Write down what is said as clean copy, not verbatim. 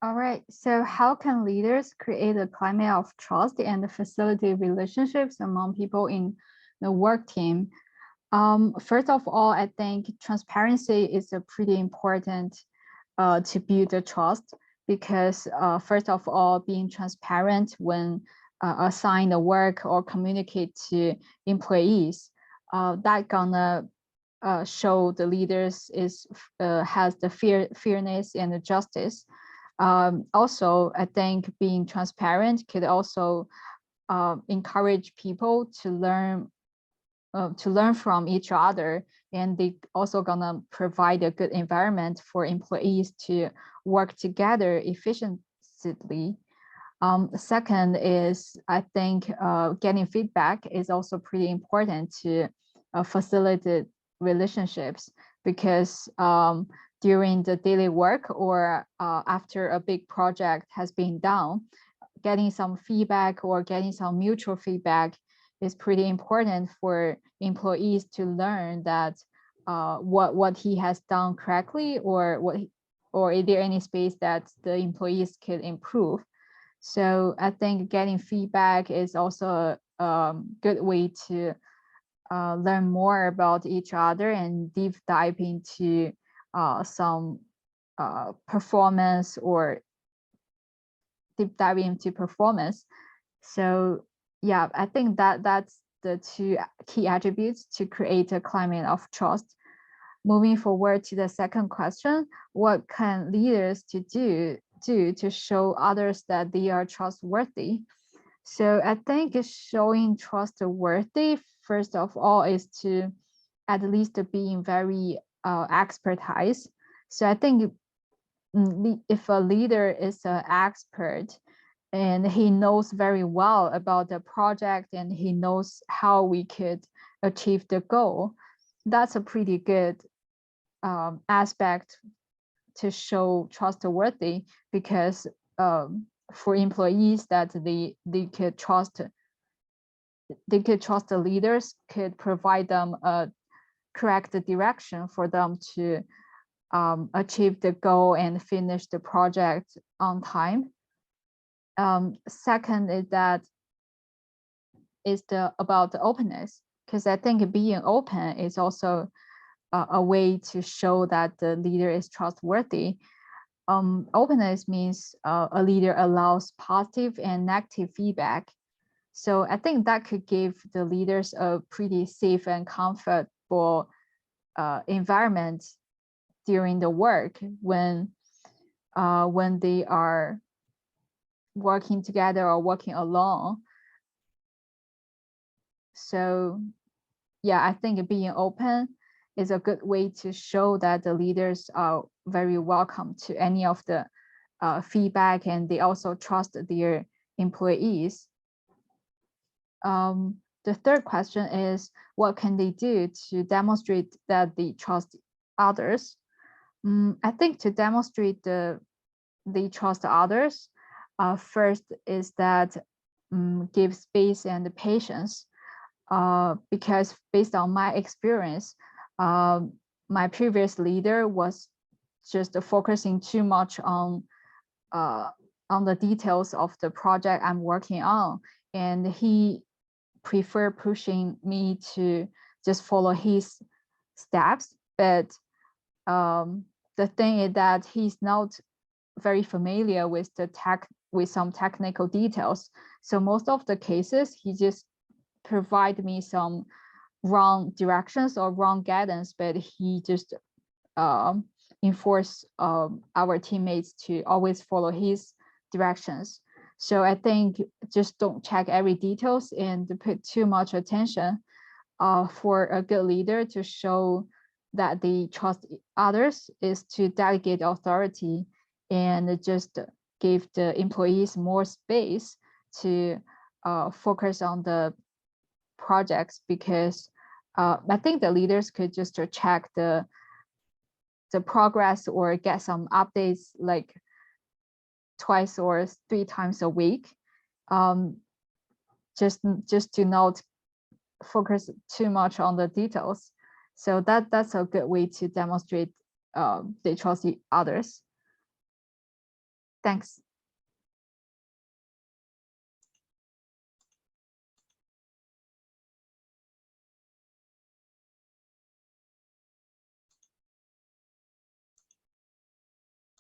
All right, so how can leaders create a climate of trust and facilitate relationships among people in the work team? First of all, I think transparency is a pretty important to build the trust because first of all, being transparent when assign the work or communicate to employees, that gonna show the leaders has the fairness and the justice. Also, I think being transparent could also encourage people to learn from each other, and they also gonna provide a good environment for employees to work together efficiently. Second is, I think getting feedback is also pretty important to facilitate relationships because during the daily work or after a big project has been done, getting some feedback or getting some mutual feedback is pretty important for employees to learn that what he has done correctly or is there any space that the employees could improve. So I think getting feedback is also a good way to learn more about each other and deep dive into some performance or deep dive into performance. So yeah, I think that's the two key attributes to create a climate of trust. Moving forward to the second question, what can leaders do to show others that they are trustworthy? So I think showing trustworthy, first of all, is to at least being very expertise. So I think if a leader is an expert and he knows very well about the project and he knows how we could achieve the goal, that's a pretty good aspect to show trustworthy because for employees that they could trust the leaders could provide them a correct direction for them to achieve the goal and finish the project on time. Second is that about the openness, because I think being open is also a way to show that the leader is trustworthy. Openness means a leader allows positive and negative feedback. So I think that could give the leaders a pretty safe and comfortable environment during the work when they are working together or working alone. So yeah, I think being open is a good way to show that the leaders are very welcome to any of the feedback and they also trust their employees. The third question is, what can they do to demonstrate that they trust others? I think to demonstrate they trust others, first is that give space and patience. Because based on my experience, my previous leader was just focusing too much on the details of the project I'm working on, and he preferred pushing me to just follow his steps. But the thing is that he's not very familiar with some technical details. So most of the cases, he just provide me some wrong directions or wrong guidance, but he just enforce our teammates to always follow his directions. So I think just don't check every details and put too much attention for a good leader to show that they trust others is to delegate authority and just give the employees more space to focus on the projects, because I think the leaders could just check the progress or get some updates like twice or 3 times a week, just to not focus too much on the details. So that's a good way to demonstrate they trust others. Thanks.